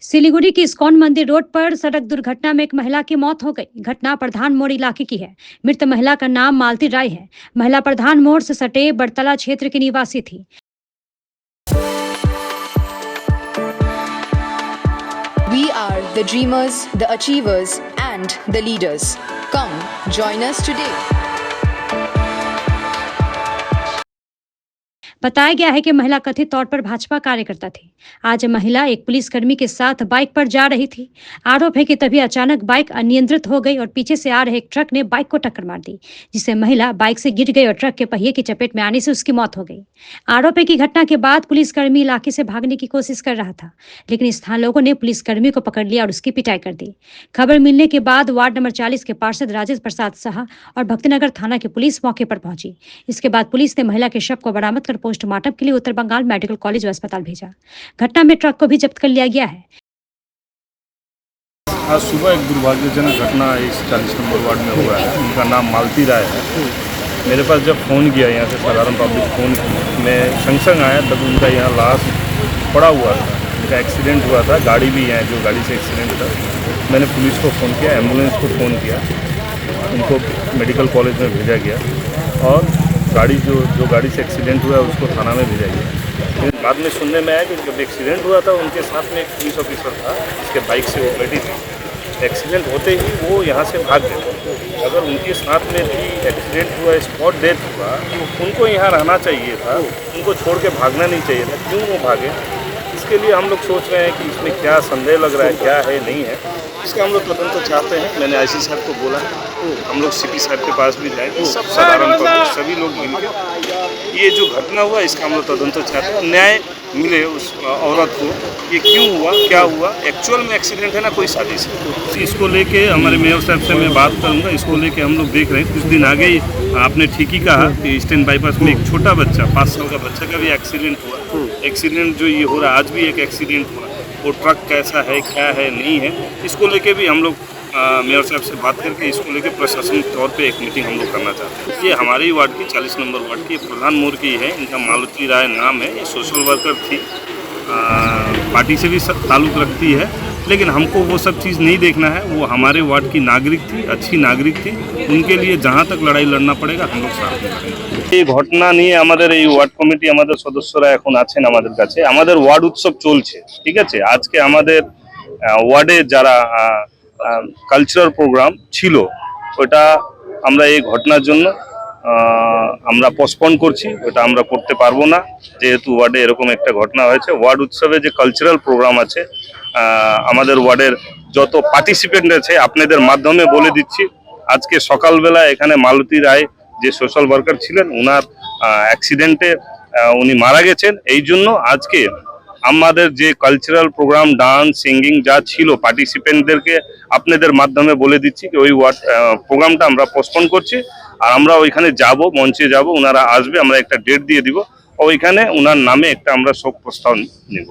सिलीगुड़ी के इस्कॉन मंदिर रोड पर सड़क दुर्घटना में एक महिला की मौत हो गई। घटना प्रधान मोड़ इलाके की है। मृत महिला का नाम मालती राय है। महिला प्रधान मोड़ से सटे बड़तला क्षेत्र की निवासी थी। We are the dreamers, the achievers, and the leaders. Come, join us today. बताया गया है कि महिला कथित तौर पर भाजपा कार्यकर्ता थी। आज महिला एक पुलिसकर्मी के साथ बाइक पर जा रही थी। आरोप है कि तभी अचानक बाइक अनियंत्रित हो गई और पीछे से आ रहे एक ट्रक ने बाइक को टक्कर मार दी, जिससे महिला बाइक से गिर गई और ट्रक के पहिए की चपेट में आने से उसकी मौत हो गई। आरोप है कि घटना के बाद पुलिसकर्मी इलाके से भागने की कोशिश कर रहा था, लेकिन स्थानीय लोगों ने पुलिसकर्मी को पकड़ लिया और उसकी पिटाई कर दी। खबर मिलने के बाद वार्ड नंबर 40 के पार्षद राजेश प्रसाद शाह और भक्तिनगर थाना की पुलिस मौके पर पहुंची। इसके बाद पुलिस ने महिला के शव को बरामद कर पोस्टमार्टम के लिए उत्तर बंगाल मेडिकल कॉलेज व अस्पताल भेजा। घटना में ट्रक को भी जब्त कर लिया गया है। आज सुबह एक दुर्भाग्यजनक घटना इस 40 नंबर वार्ड में हुआ है। उनका नाम मालती राय है। मेरे पास जब फ़ोन किया, यहाँ से साधारण पब्लिक फ़ोन किया, मैं संग आया तब उनका यहाँ लाश पड़ा हुआ था। उनका एक्सीडेंट हुआ था, गाड़ी भी है जो गाड़ी से एक्सीडेंट था। मैंने पुलिस को फ़ोन किया, एम्बुलेंस को फ़ोन किया, उनको मेडिकल कॉलेज में भेजा गया और गाड़ी जो गाड़ी से एक्सीडेंट हुआ है उसको थाना में भेजा गया। फिर बाद में सुनने में आया कि जब एक्सीडेंट हुआ था उनके साथ में एक पुलिस ऑफिसर था, जिसके बाइक से वो बैठी थी। एक्सीडेंट होते ही वो यहाँ से भाग गए। अगर उनके साथ में भी एक्सीडेंट हुआ, स्पॉट डेथ हुआ, उनको यहाँ रहना चाहिए था, उनको छोड़ के भागना नहीं चाहिए था। क्यों वो भागे? इसके लिए हम लोग सोच रहे हैं कि इसमें क्या संदेह लग रहा है, क्या है नहीं है, इसका हम लोग तदंतर चाहते हैं। मैंने आईसी साहब को बोला है, हम लोग सीपी साहब के पास भी जाएंगे, सब साधारण पब्लिक सभी लोग मिलकर ये जो घटना हुआ इसका हम लोग तदंतर चाहते हैं। न्याय मिले उस औरत को, ये क्यों हुआ, क्या हुआ, एक्चुअल में एक्सीडेंट है ना कोई साजिश है। इसको लेके हमारे मेयर साहब से मैं बात करूंगा। इसको लेके हम लोग देख रहे हैं। कुछ दिन आगे ही आपने ठीक ही कहा कि ईस्टर्न बाईपास में एक छोटा बच्चा, 5 साल का बच्चा का भी एक्सीडेंट हुआ। एक्सीडेंट जो ये हो रहा है, आज भी एक एक्सीडेंट हुआ। वो ट्रक कैसा है, क्या है, नहीं है, इसको लेके भी हम लोग मेयर साहब से बात करके इसको लेके प्रशासनिक तौर पे एक मीटिंग हम लोग करना चाहते हैं। ये हमारे ही वार्ड की 40 नंबर वार्ड की प्रधान मोड़ की है। इनका मालती राय नाम है। ये सोशल वर्कर थी, पार्टी से भी ताल्लुक़ रखती है, लेकिन हमको वो सब चीज़ नहीं देखना है। वो हमारे वार्ड की नागरिक थी, अच्छी नागरिक थी। उनके लिए जहाँ तक लड़ाई लड़ना पड़ेगा हम लोग साथ में लड़ेंगे। ये घटना নিয়ে আমাদের এই ওয়ার্ড কমিটি আমাদের সদস্যরা এখন আছেন আমাদের কাছে। আমাদের ওয়ার্ড উৎসব চলছে, ঠিক আছে। আজকে আমাদের ওয়ার্ডে যারা কালচারাল প্রোগ্রাম ছিল ওটা আমরা এই ঘটনার জন্য আমরা পোস্টপোন করছি। ওটা আমরা করতে পারবো না, যেহেতু ওয়ার্ডে এরকম একটা ঘটনা হয়েছে। ওয়ার্ড উৎসবে যে কালচারাল প্রোগ্রাম আছে, আমাদের ওয়ার্ডের যত পার্টিসিপেন্ট আছে আপনাদের মাধ্যমে বলে দিচ্ছি। আজকে সকালবেলা এখানে মালতী রায় যে সোশ্যাল ওয়ার্কার ছিলেন, ওনার অ্যাক্সিডেন্টে উনি মারা গেছেন। এই জন্য আজকে আমাদের যে কালচারাল প্রোগ্রাম, ডান্স, সিঙ্গিং যা ছিল, পার্টিসিপেন্টদেরকে আপনাদের মাধ্যমে বলে দিচ্ছি যে ওই প্রোগ্রামটা আমরা পোস্টপোন করছি। আর আমরা ওইখানে যাব, মঞ্চে যাব, ওনারা আসবে, আমরা একটা ডেট দিয়ে দিব, ওইখানে ওনার নামে একটা আমরা শোক প্রস্তাব নেব।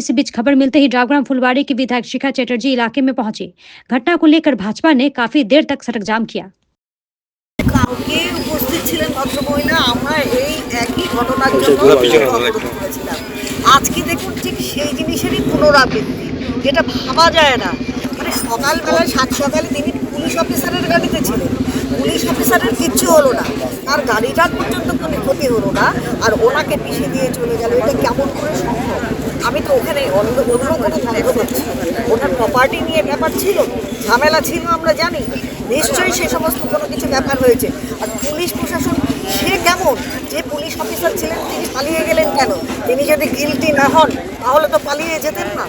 इस बीच खबर मिलते ही डाकग्राम फुलवाड़ी की विधायक शिखा चटर्जी इलाके में पहुंची। घटना को लेकर भाजपा ने काफी देर तक सड़क जाम किया। কালকে উপস্থিত ছিলেন ভদ্রমহিলা। আমরা এই একই ঘটনার জন্য করেছিলাম। আজকে দেখুন ঠিক সেই জিনিসেরই পুনরাবৃত্তি, যেটা ভাবা যায় না। মানে সকালবেলায় সাত সকালে তিনি পুলিশ অফিসারের গাড়িতে ছিলেন, পুলিশ অফিসারের কিচ্ছু হলো না, তার গাড়িটার পর্যন্ত কোনো ক্ষতি হলো না, আর ওনাকে পিছিয়ে দিয়ে চলে গেল। এটা কেমন করে সম্ভব? আমি তো ওখানে অন্য কোনো সন্দেহ পাচ্ছি। ওনার প্রপার্টি নিয়ে ব্যাপার ছিল, ঝামেলা ছিল, আমরা জানি। নিশ্চয়ই সে সমস্ত কোনো কিছু ব্যাপার হয়েছে। আর পুলিশ প্রশাসন সে কেমন, যে পুলিশ অফিসার ছিলেন তিনি পালিয়ে গেলেন কেন? তিনি যদি গিলটি না হন তাহলে তো পালিয়ে যেতেন না।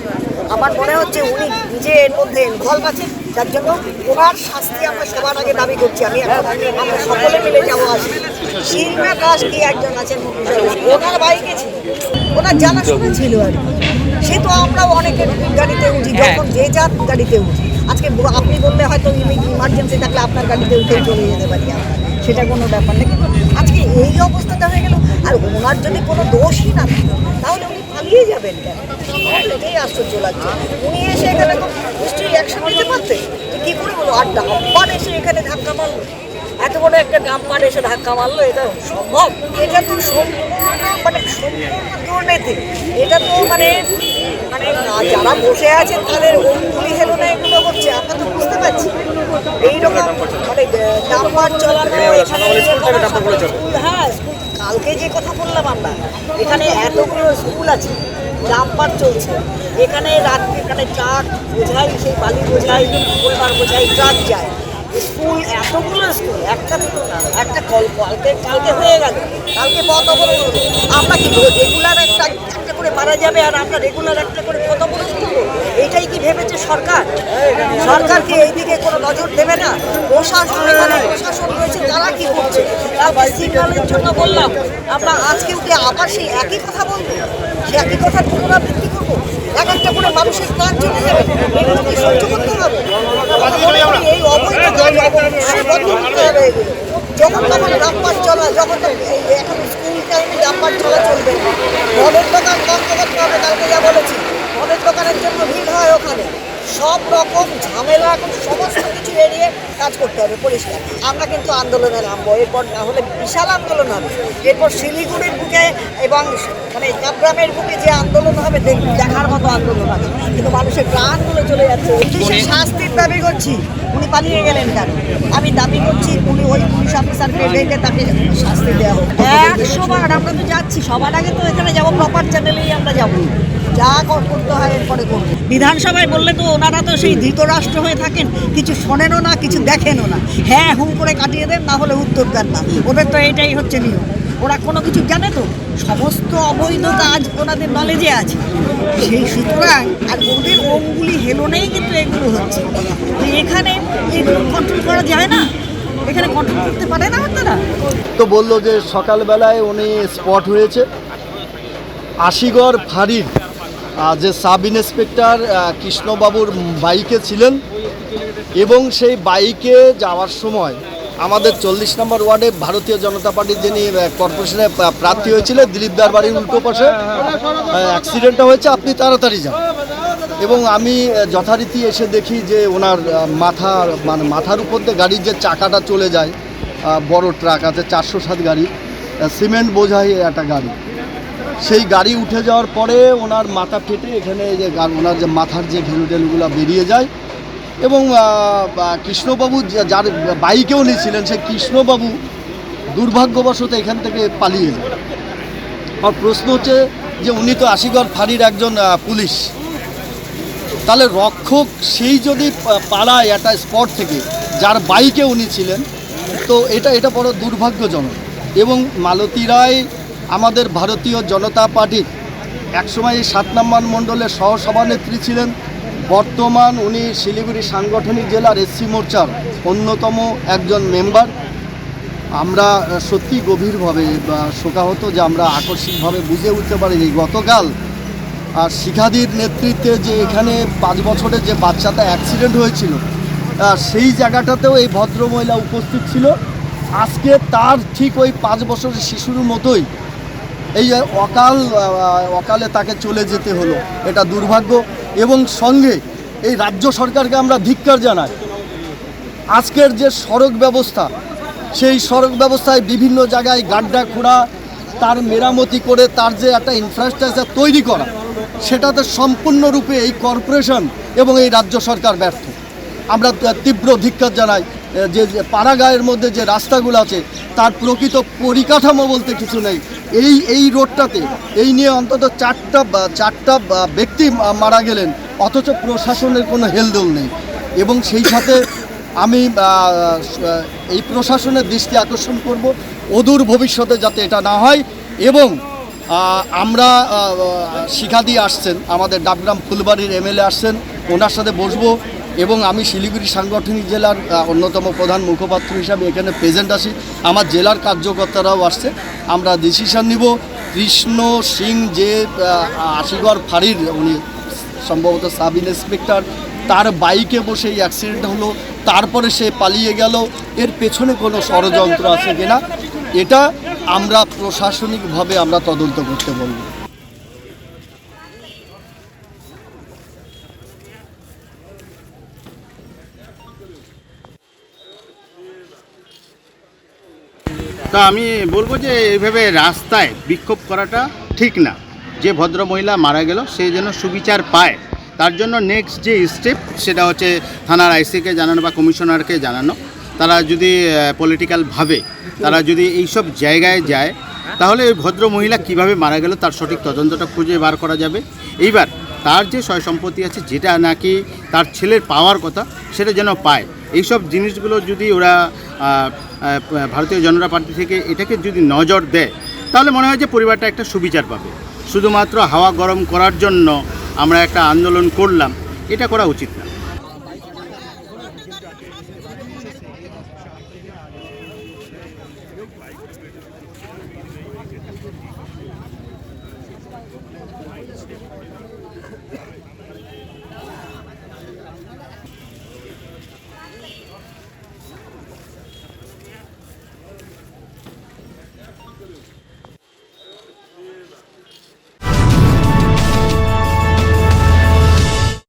আমার মনে হচ্ছে উনি নিজে এর মধ্যে ইনভলভ আছেন, যার জন্য ওনার শাস্তি আমরা সবার আগে দাবি করছি। আমরা সকলে মিলে যাবো। আসি শিল্পা দাস কি একজন আছেন, ওনার বাইকে ছিল, ওনার জানাশোনা ছিল আর কি। সে তো আমরাও অনেকের গাড়িতে উঠি, যখন যে যার গাড়িতে উঠি। আজকে আপনি বললে হয়তো ইমার্জেন্সি থাকলে আপনার গাড়িতে উঠে চলে যেতে পারি, সেটা কোনো ব্যাপার না। কিন্তু আজকে এই অবস্থাটা হয়ে গেল। আর ওনার যদি কোনো দোষই না থাকে তাহলে উনি পালিয়ে যাবেন কেন? এটাই আশ্চর্য লাগছে। উনি এসে এখানে তো নিশ্চয়ই অ্যাকশন নিতে পারতেন, তো কী করে বলো? আর ডাম্পার এসে এখানে ধাক্কা মারলো, এত বড় একটা ডাম্পার এসে ধাক্কা মারলো, এটা সম্ভব? এটা তো সম্পূর্ণ দুর্নীতি। এটা তো মানে আর যারা বসে আছেন তাদের অঙ্গুলি হেলনে এগুলো হচ্ছে, আমরা তো বুঝতে পারছি এইরকম মানে নাম্বার চলানো এখানে। হ্যাঁ, কালকে যে কথা বললাম আমরা, এখানে এতগুলো স্কুল আছে, ডাম্পার চলছে এখানে, এখানে ট্রাক বোঝাই, সেই বালি বোঝাই, পরিবার বোঝাই ট্রাক যায়। স্কুল এতগুলো স্কুল, একটা দুটো না, একটা কালকে হয়ে গেল, কালকে পথ অবরোধ হলো। আমরা কি রেগুলার একটা করে মারা যাবে আর আমরা রেগুলার একটা করে পথ অবরোধ করবো? এইটাই কি ভেবেছে সরকার? সরকারকে এইদিকে কোনো নজর দেবে না? প্রশাসন, এখানে প্রশাসন রয়েছে, তারা কি করছে? কালকে সিগন্যালের জন্য বললাম, আমরা আজকে উঠে আবার সেই একই কথা বলবো, সে একই কথার পুনরাবৃত্তি করবো, এক একটা করে মানুষের প্রাণ চলে যাবে, এগুলো কি সহ্য করতে হবে? এই অবৈধ কাজ অবশ্যই বন্ধ করতে হবে। এগুলো যখন তখন ডাম্পার চলা, যখন এখন স্কুল টাইমে ডাম্পার চলা চলবে। মদের দোকান বন্ধ করতে হবে, কালকে যা বলেছি, মদের দোকানের জন্য ভিড় হয় ওখানে। সব রকম ঝামেলা এখন সমস্ত কিছু এড়িয়ে কাজ করতে হবে পরিষ্কার। আমরা কিন্তু আন্দোলনে নামবো, এরপর না হলে বিশাল আন্দোলন হবে। এরপর শিলিগুড়ির বুকে এবং মানে কাবগ্রামের বুকে যে আন্দোলন হবে, দেখার মতো আন্দোলন হবে। কিন্তু মানুষের প্রাণগুলো চলে যাচ্ছে। পুলিশের শাস্তির দাবি করছি, উনি পালিয়ে গেলেন কেন? আমি দাবি করছি উনি ওই পুলিশ অফিসারকে ডেকে তাকে শাস্তি দেওয়া হোক। 100 বার আমরা তো যাচ্ছি, সবার আগে তো এখানে যাবো, প্রপার চ্যানেলেই আমরা যাবো, যা করতে হয় এরপরে করবো। বিধানসভায় বললে তো ওনারা তো সেই ধৃতরাষ্ট্র হয়ে থাকেন, কিছু শোনেনও না, কিছু দেখেনও না। হ্যাঁ হুম করে কাটিয়ে দেন, না হলে উত্তর দেন না। ওদের তো এটাই হচ্ছে নিয়ম, ওরা কোনো কিছু জানে তো, সমস্ত অবৈধ কাজ ওনাদের নলেজে আছে। সেই সুতরাং আর ওদের অঙ্গুলি হেলনেই কিন্তু এগুলো হচ্ছে। তো এখানে এগুলো কন্ট্রোল করা যায় না, এখানে কন্ট্রোল করতে পারে না আপনারা। তো বললো যে সকালবেলায় উনি স্পট হয়েছে আশিগড় ফাঁড়ির যে সাব ইন্সপেক্টর কৃষ্ণবাবুর বাইকে ছিলেন, এবং সেই বাইকে যাওয়ার সময় আমাদের 40 নম্বর ওয়ার্ডে ভারতীয় জনতা পার্টির যিনি কর্পোরেশনে প্রার্থী হয়েছিলেন, দিলীপদার বাড়ির উল্টো পাশে অ্যাক্সিডেন্টটা হয়েছে। আপনি তাড়াতাড়ি যান। এবং আমি যথারীতি এসে দেখি যে ওনার মাথার উপর দিয়ে গাড়ির যে চাকাটা চলে যায়, বড় ট্রাক আছে 407 গাড়ি, সিমেন্ট বোঝাই একটা গাড়ি, সেই গাড়ি উঠে যাওয়ার পরে ওনার মাথা ফেটে এখানে যে ওনার যে মাথার যে ঘেলুটেলুগুলো বেরিয়ে যায়। এবং কৃষ্ণবাবু যার বাইকেও নিয়েছিলেন, সেই কৃষ্ণবাবু দুর্ভাগ্যবশত এখান থেকে পালিয়ে যায়। আর প্রশ্ন হচ্ছে যে উনি তো আশিগড় ফাঁড়ির একজন পুলিশ, তাহলে রক্ষক সেই যদি পালায় একটা স্পট থেকে যার বাইকে উনি ছিলেন, তো এটা বড় দুর্ভাগ্যজনক। এবং মালতী রায় আমাদের ভারতীয় জনতা পার্টির একসময় 7 নম্বর মণ্ডলের সহসভানেত্রী ছিলেন, বর্তমান উনি শিলিগুড়ি সাংগঠনিক জেলার এসসি মোর্চার অন্যতম একজন মেম্বার। আমরা সত্যি গভীরভাবে শোকাহত যে আমরা আকস্মিকভাবে বুঝে উঠতে পারি যে গতকাল আর শিখাদির নেতৃত্বে যে এখানে 5 বছরের যে বাচ্চাটা অ্যাক্সিডেন্ট হয়েছিল, সেই জায়গাটাতেও এই ভদ্রমহিলা উপস্থিত ছিল। আজকে তার ঠিক ওই 5 বছরের শিশুর মতোই এই অকালে তাকে চলে যেতে হলো, এটা দুর্ভাগ্য। এবং সঙ্গে এই রাজ্য সরকারকে আমরা ধিক্কার জানাই। আজকের যে সড়ক ব্যবস্থা, সেই সড়ক ব্যবস্থায় বিভিন্ন জায়গায় গাড্ডা খোঁড়া, তার মেরামতি করে তার যে একটা ইনফ্রাস্ট্রাকচার তৈরি করা, সেটাতে সম্পূর্ণরূপে এই কর্পোরেশন এবং এই রাজ্য সরকার ব্যর্থ। আমরা তীব্র ধিক্কার জানাই যে পাড়াগাঁয়ের মধ্যে যে রাস্তাগুলো আছে তার প্রকৃত পরিকাঠামো বলতে কিছু নেই। এই রোডটাতে এই নিয়ে অন্তত চারটা ব্যক্তি মারা গেলেন, অথচ প্রশাসনের কোনো হেলদোল নেই। এবং সেই সাথে আমি এই প্রশাসনের দৃষ্টি আকর্ষণ করব অদূর ভবিষ্যতে যাতে এটা না হয়। এবং আমরা শিখাদি আসছেন, আমাদের ডাবগ্রাম ফুলবাড়ির এমএলএ আসছেন, ওনার সাথে বসবো। এবং আমি শিলিগুড়ি সাংগঠনিক জেলার অন্যতম প্রধান মুখপাত্র হিসাবে এখানে প্রেজেন্ট আছি, আমার জেলার কার্যকর্তারাও আসছে। আমরা ডিসিশন নিব কৃষ্ণ সিং যে আশিগড় ফাঁড়ির উনি সম্ভবত সাব ইন্সপেক্টর, তার বাইকে বসে এই অ্যাক্সিডেন্ট হলো, তারপরে সে পালিয়ে গেল, এর পেছনে কোনো ষড়যন্ত্র আছে কিনা এটা আমরা প্রশাসনিকভাবে আমরা তদন্ত করতে বলব। তা আমি বলবো যে এইভাবে রাস্তায় বিক্ষোভ করাটা ঠিক না। যে ভদ্রমহিলা মারা গেল সে যেন সুবিচার পায়, তার জন্য নেক্সট যে স্টেপ সেটা হচ্ছে থানার আইসিকে জানানো বা কমিশনারকে জানানো। তারা যদি পলিটিক্যালভাবে তারা যদি এইসব জায়গায় যায় তাহলে ওই ভদ্রমহিলা কীভাবে মারা গেল তার সঠিক তদন্তটা খুঁজে বার করা যাবে। এইবার তার যে সয় সম্পত্তি আছে যেটা নাকি তার ছেলের পাওয়ার কথা সেটা যেন পায়। এইসব জিনিসগুলো যদি ওরা ভারতীয় জনতা পার্টি থেকে এটাকে যদি নজর দেয় তাহলে মনে হয় যে পরিবারটা একটা সুবিচার পাবে। শুধুমাত্র হাওয়া গরম করার জন্য আমরা একটা আন্দোলন করলাম, এটা করা উচিত না।